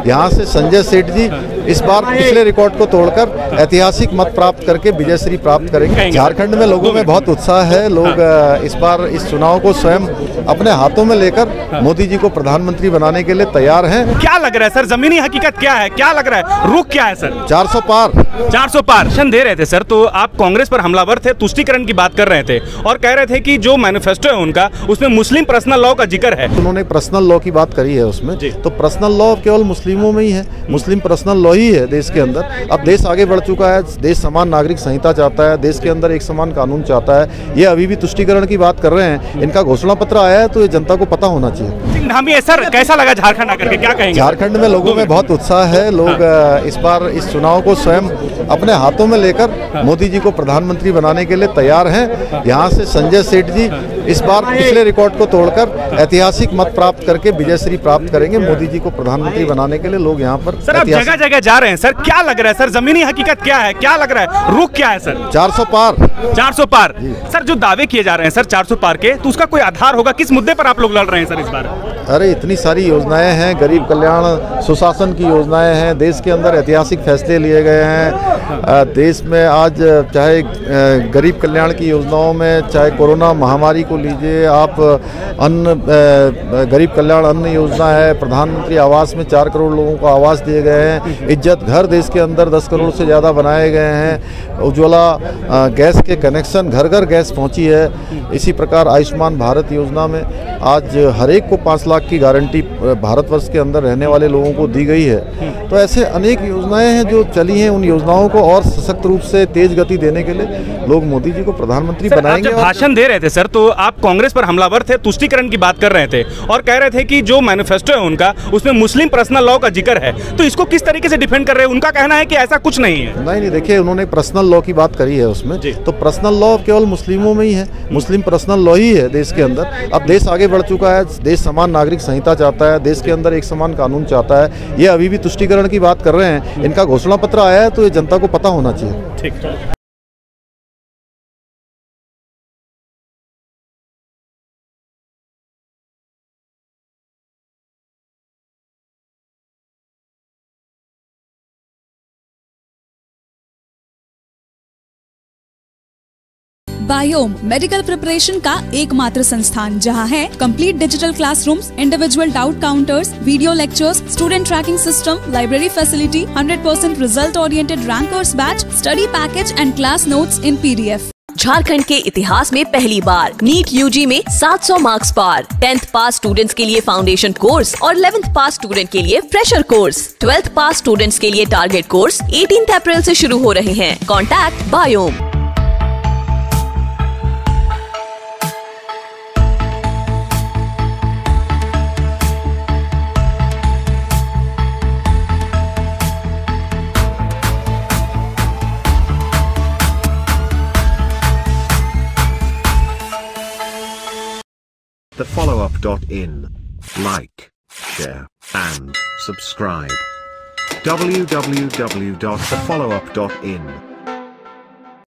यहाँ से संजय सेठ जी इस बार पिछले रिकॉर्ड को तोड़कर ऐतिहासिक मत प्राप्त करके विजयश्री प्राप्त करेंगे। झारखंड में लोगों में बहुत उत्साह है। लोग इस बार इस चुनाव को स्वयं अपने हाथों में लेकर मोदी जी को प्रधानमंत्री बनाने के लिए तैयार हैं। क्या लग रहा है सर, जमीनी हकीकत क्या है, क्या लग रहा है, रुख क्या है सर? 400 पार 400 पार दे रहे थे सर, तो आप कांग्रेस पर हमलावर थे, तुष्टीकरण की बात कर रहे थे और कह रहे थे कि जो मैनिफेस्टो है उनका उसमें मुस्लिम पर्सनल लॉ का जिक्र है। उन्होंने पर्सनल लॉ की बात करी है उसमें, तो पर्सनल लॉ केवल मुस्लिमों में ही है, मुस्लिम पर्सनल लॉ ही है देश के अंदर। अब देश आगे बढ़ चुका है, देश समान नागरिक संहिता चाहता है, देश के अंदर एक समान कानून चाहता है। ये अभी भी तुष्टीकरण की बात कर रहे हैं, इनका घोषणा पत्र आया है तो ये जनता को पता होना चाहिए। सर कैसा लगा झारखंड आकर के, क्या कहेंगे? झारखंड में लोगों में बहुत उत्साह है। लोग इस बार इस चुनाव को स्वयं अपने हाथों में लेकर मोदी जी को प्रधानमंत्री बनाने के लिए तैयार हैं। यहाँ से संजय सेठ जी इस बार पिछले रिकॉर्ड को तोड़कर ऐतिहासिक मत प्राप्त करके विजयश्री प्राप्त करेंगे। मोदी जी को प्रधानमंत्री बनाने के लिए लोग यहाँ पर सर जगह जगह जा रहे हैं सर, क्या लग रहा है सर, जमीनी हकीकत क्या है, क्या लग रहा है, रुख क्या है सर? 400 पार 400 पार सर, जो दावे किए जा रहे हैं सर 400 पार के, तो उसका कोई आधार होगा? किस मुद्दे पर आप लोग लड़ रहे हैं सर इस बार? अरे इतनी सारी योजनाएं हैं, गरीब कल्याण सुशासन की योजनाएं हैं, देश के अंदर ऐतिहासिक फैसले लिए गए हैं। देश में आज चाहे गरीब कल्याण की योजनाओं में, चाहे कोरोना महामारी को लीजिए आप, अन्न गरीब कल्याण अन्न योजना है, प्रधानमंत्री आवास में 4 करोड़ लोगों को आवास दिए गए हैं, इज्जत घर देश के अंदर 10 करोड़ से ज़्यादा बनाए गए हैं, उज्ज्वला गैस के कनेक्शन घर घर गैस पहुंची है। इसी प्रकार आयुष्मान भारत योजना में आज हर एक को 5 लाख की गारंटी भारतवर्ष के अंदर रहने वाले लोगों को दी गई है। तो ऐसे अनेक योजनाएं हैं जो चली हैं, उन योजनाओं को और सशक्त रूप से तेज गति देने के लिए लोग मोदी जी को प्रधानमंत्री बनाएंगे। जब भाषण दे रहे थे सर, तो आप कांग्रेस पर हमलावर थे, तुष्टीकरण की बात कर रहे थे और कह रहे थे कि जो मैनिफेस्टो है उनका उसमें मुस्लिम पर्सनल लॉ का जिक्र है, तो इसको किस तरीके से डिफेंड कर रहे हैं? उनका कहना है कि ऐसा कुछ नहीं है। नहीं, देखिए उन्होंने पर्सनल लॉ की बात करी है उसमें, तो पर्सनल लॉ केवल मुस्लिमों में ही है, मुस्लिम पर्सनल लॉ ही है देश के अंदर। अब देश आगे बढ़ चुका है, देश समान नागरिक संहिता चाहता है, देश के अंदर एक समान कानून चाहता है। ये अभी भी तुष्टीकरण की बात कर रहे हैं, इनका घोषणा पत्र आया है तो ये जनता को पता होना चाहिए। ठीक। बायोम मेडिकल प्रिपरेशन का एकमात्र संस्थान जहां है complete digital classrooms, individual doubt counters, video lectures, student tracking system, library facility, 100% result oriented rankers batch, study package and class notes in PDF। Jharkhand के इतिहास में पहली बार नीट UG में 700 मार्क्स पार, 10th पास स्टूडेंट्स के लिए फाउंडेशन कोर्स और 11th पास student के लिए फ्रेशर कोर्स, 12th पास स्टूडेंट्स के लिए टारगेट कोर्स 18 अप्रैल से शुरू हो रहे हैं। Contact biome. thefollowup.in. Like, share, and subscribe. www.thefollowup.in